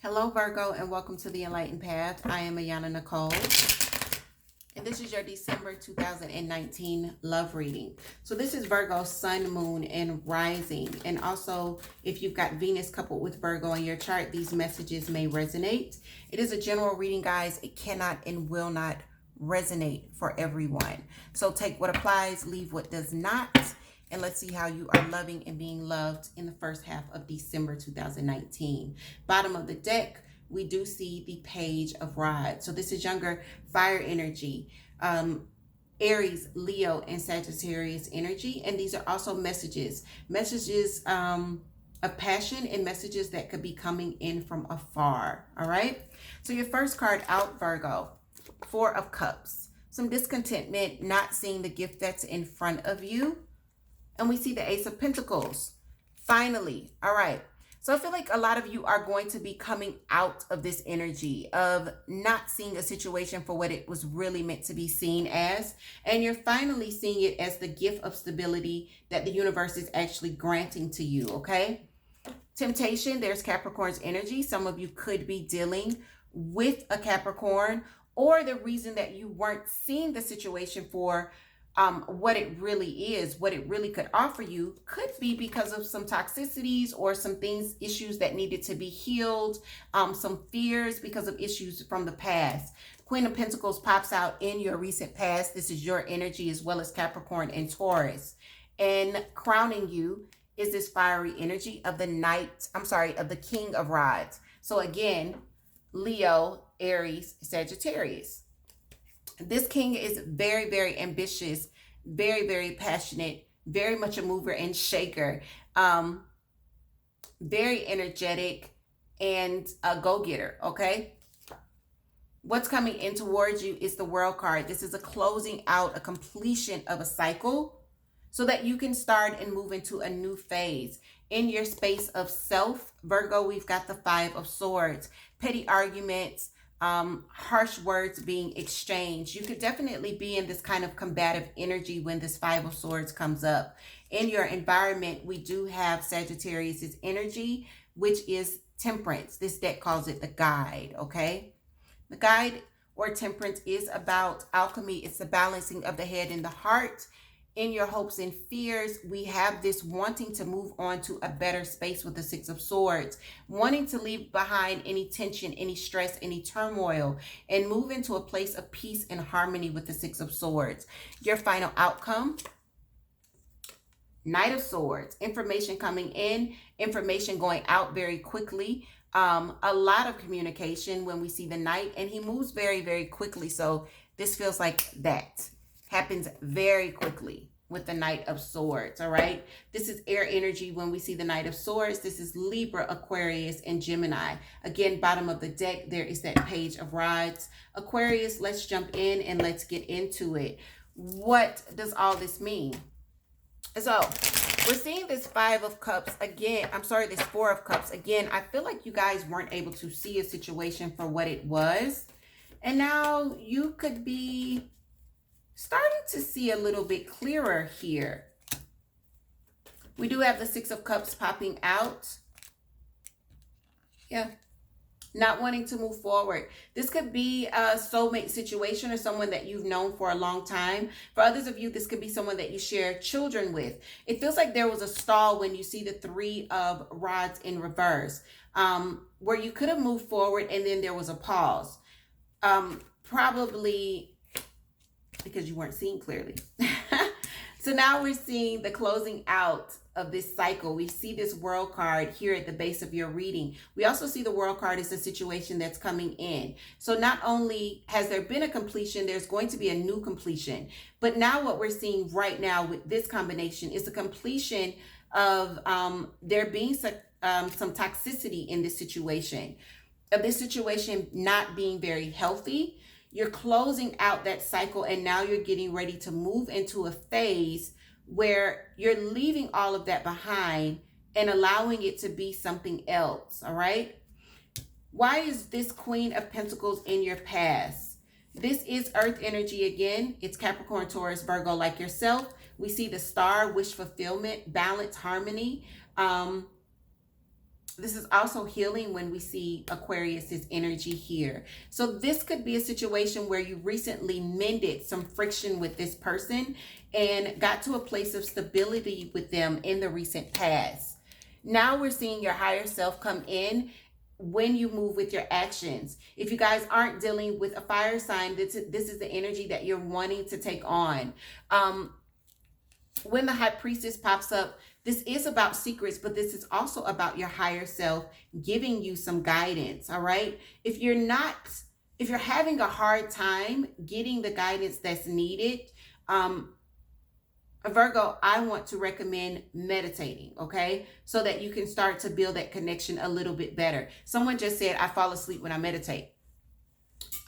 Hello, Virgo, and welcome to the Enlightened Path. I am Ayana Nicole, and this is your December 2019 love reading. So this is Virgo, Sun, Moon, and Rising. And also, if you've got Venus coupled with Virgo in your chart, these messages may resonate. It is a general reading, guys. It cannot and will not resonate for everyone. So take what applies, leave what does not. And let's see how you are loving and being loved in the first half of December 2019. Bottom of the deck, we do see the Page of Rods. So this is younger fire energy, Aries, Leo, and Sagittarius energy. And these are also messages of passion and messages that could be coming in from afar. All right. So your first card out, Virgo, Four of Cups. Some discontentment, not seeing the gift that's in front of you. And we see the Ace of Pentacles. Finally. All right. So I feel like a lot of you are going to be coming out of this energy of not seeing a situation for what it was really meant to be seen as. And you're finally seeing it as the gift of stability that the universe is actually granting to you. Okay. Temptation. There's Capricorn's energy. Some of you could be dealing with a Capricorn, or the reason that you weren't seeing the situation for what it really is, what it really could offer you, could be because of some toxicities or some things, issues that needed to be healed, some fears because of issues from the past. Queen of Pentacles pops out in your recent past. This is your energy as well as Capricorn and Taurus. And crowning you is this fiery energy of the of the King of Rods. So again, Leo, Aries, Sagittarius. This king is very, very ambitious, very, very passionate, very much a mover and shaker, very energetic, and a go-getter, okay? What's coming in towards you is the World card. This is a closing out, a completion of a cycle so that you can start and move into a new phase. In your space of self, Virgo, we've got the Five of Swords, petty arguments, harsh words being exchanged. You could definitely be in this kind of combative energy when this Five of Swords comes up. In your environment, we do have Sagittarius's energy, which is Temperance. This deck calls it the Guide, okay? The Guide or Temperance is about alchemy. It's the balancing of the head and the heart. In your hopes and fears, we have this wanting to move on to a better space with the Six of Swords, wanting to leave behind any tension, any stress, any turmoil, and move into a place of peace and harmony with the Six of Swords. Your final outcome, Knight of Swords, information coming in, information going out very quickly. A lot of communication when we see the Knight, and he moves very, very quickly. So this feels like that happens very quickly with the Knight of Swords, all right? This is air energy when we see the Knight of Swords. This is Libra, Aquarius, and Gemini. Again, bottom of the deck, there is that Page of Rods. Aquarius, let's jump in and let's get into it. What does all this mean? So we're seeing this Five of Cups again. This Four of Cups again. I feel like you guys weren't able to see a situation for what it was. And now you could be starting to see a little bit clearer here. We do have the Six of Cups popping out. Yeah. Not wanting to move forward. This could be a soulmate situation or someone that you've known for a long time. For others of you, this could be someone that you share children with. It feels like there was a stall when you see the Three of Rods in reverse, where you could have moved forward and then there was a pause. Probably because you weren't seeing clearly. So now we're seeing the closing out of this cycle. We see this World card here at the base of your reading. We also see the World card as a situation that's coming in. So not only has there been a completion, there's going to be a new completion. But now what we're seeing right now with this combination is the completion of there being some toxicity in this situation. Of this situation not being very healthy. You're closing out that cycle, and now you're getting ready to move into a phase where you're leaving all of that behind and allowing it to be something else, all right? Why is this Queen of Pentacles in your past? This is Earth energy again. It's Capricorn, Taurus, Virgo like yourself. We see the Star, wish fulfillment, balance, harmony. This is also healing when we see Aquarius's energy here. So this could be a situation where you recently mended some friction with this person and got to a place of stability with them in the recent past. Now we're seeing your higher self come in when you move with your actions. If you guys aren't dealing with a fire sign, this is the energy that you're wanting to take on. When the High Priestess pops up, this is about secrets, but this is also about your higher self giving you some guidance, all right? If you're having a hard time getting the guidance that's needed, Virgo, I want to recommend meditating, okay? So that you can start to build that connection a little bit better. Someone just said, I fall asleep when I meditate.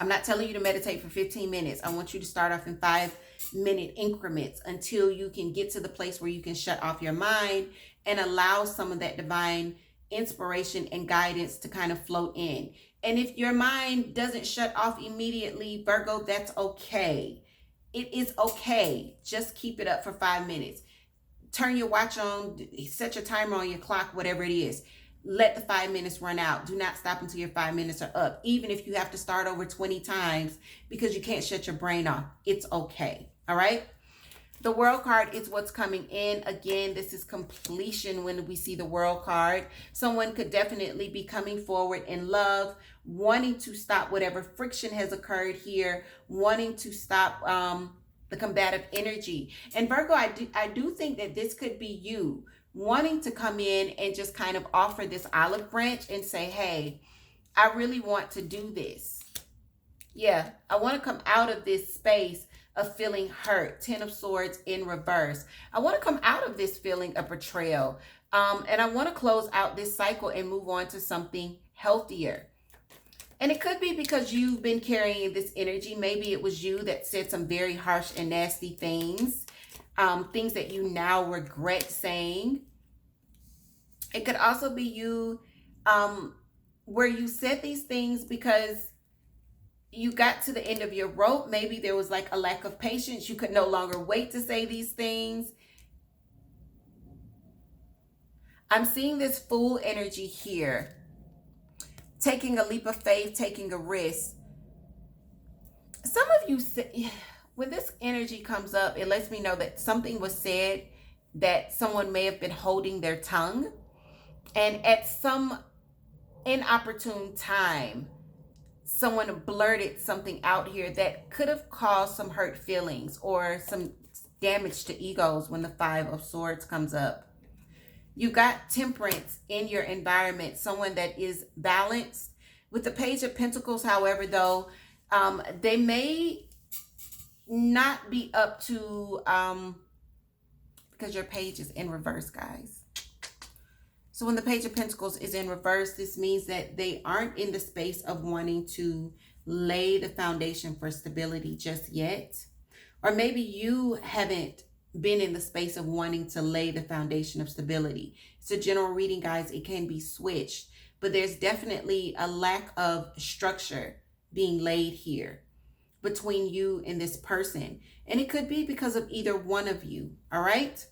I'm not telling you to meditate for 15 minutes. I want you to start off in 5-minute increments until you can get to the place where you can shut off your mind and allow some of that divine inspiration and guidance to kind of flow in. And if your mind doesn't shut off immediately, Virgo, that's okay. It is okay. Just keep it up for 5 minutes. Turn your watch on, set your timer on your clock, whatever it is. Let the 5 minutes run out. Do not stop until your 5 minutes are up. Even if you have to start over 20 times because you can't shut your brain off, it's okay. All right. The World card is what's coming in. Again, this is completion when we see the World card. Someone could definitely be coming forward in love, wanting to stop whatever friction has occurred here, wanting to stop the combative energy. And Virgo, I do think that this could be you wanting to come in and just kind of offer this olive branch and say, hey, I really want to do this. Yeah, I want to come out of this space of feeling hurt. 10 of Swords in reverse. I want to come out of this feeling of betrayal. And I want to close out this cycle and move on to something healthier. And it could be because you've been carrying this energy. Maybe it was you that said some very harsh and nasty things. Things that you now regret saying. It could also be you where you said these things because you got to the end of your rope. Maybe there was like a lack of patience. You could no longer wait to say these things. I'm seeing this Fool energy here. Taking a leap of faith, taking a risk. Some of you say, when this energy comes up, it lets me know that something was said that someone may have been holding their tongue. And at some inopportune time, someone blurted something out here that could have caused some hurt feelings or some damage to egos when the 5 of Swords comes up. You got temperance in your environment, someone that is balanced. With the Page of Pentacles, however, though, they may not be up to, because your page is in reverse, guys. So when the Page of Pentacles is in reverse, this means that they aren't in the space of wanting to lay the foundation for stability just yet. Or maybe you haven't been in the space of wanting to lay the foundation of stability. It's a general reading, guys. It can be switched, but there's definitely a lack of structure being laid here between you and this person. And it could be because of either one of you, all right?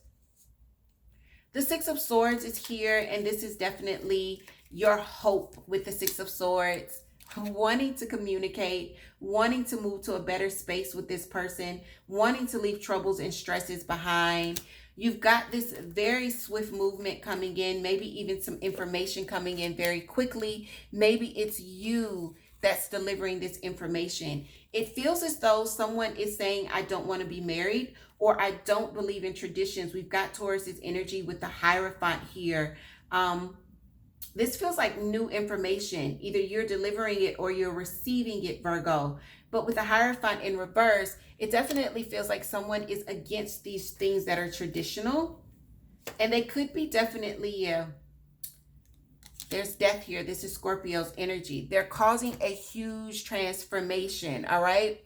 The 6 of Swords is here, and this is definitely your hope with the 6 of Swords. Wanting to communicate, wanting to move to a better space with this person, wanting to leave troubles and stresses behind. You've got this very swift movement coming in, maybe even some information coming in very quickly. Maybe it's you that's delivering this information. It feels as though someone is saying, I don't want to be married, or I don't believe in traditions. We've got Taurus's energy with the Hierophant here. This feels like new information. Either you're delivering it or you're receiving it, Virgo. But with the Hierophant in reverse, it definitely feels like someone is against these things that are traditional. And they could be definitely, there's death here. This is Scorpio's energy. They're causing a huge transformation, all right?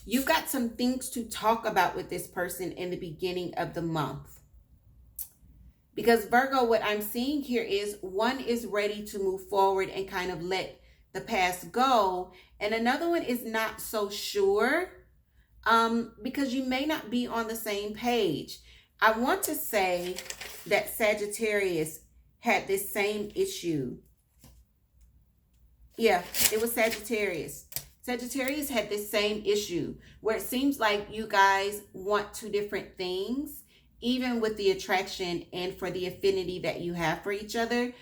You've got some things to talk about with this person in the beginning of the month. Because Virgo, what I'm seeing here is one is ready to move forward and kind of let the past go. And another one is not so sure because you may not be on the same page. I want to say that Sagittarius had this same issue. Yeah, it was Sagittarius. Sagittarius had this same issue where it seems like you guys want two different things, even with the attraction and for the affinity that you have for each other.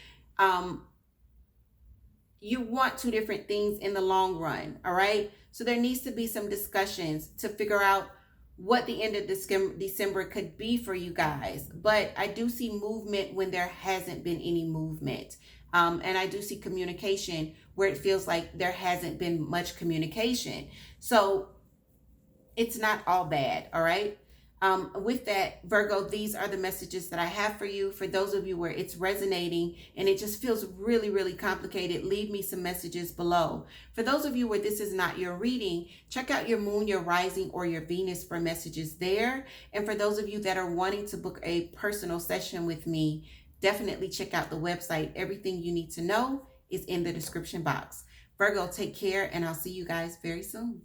You want two different things in the long run, all right? So there needs to be some discussions to figure out what the end of December could be for you guys. But I do see movement when there hasn't been any movement. And I do see communication where it feels like there hasn't been much communication. So it's not all bad, all right? With that, Virgo, these are the messages that I have for you. For those of you where it's resonating and it just feels really, really complicated, leave me some messages below. For those of you where this is not your reading, check out your moon, your rising, or your Venus for messages there. And for those of you that are wanting to book a personal session with me, definitely check out the website. Everything you need to know is in the description box. Virgo, take care, and I'll see you guys very soon.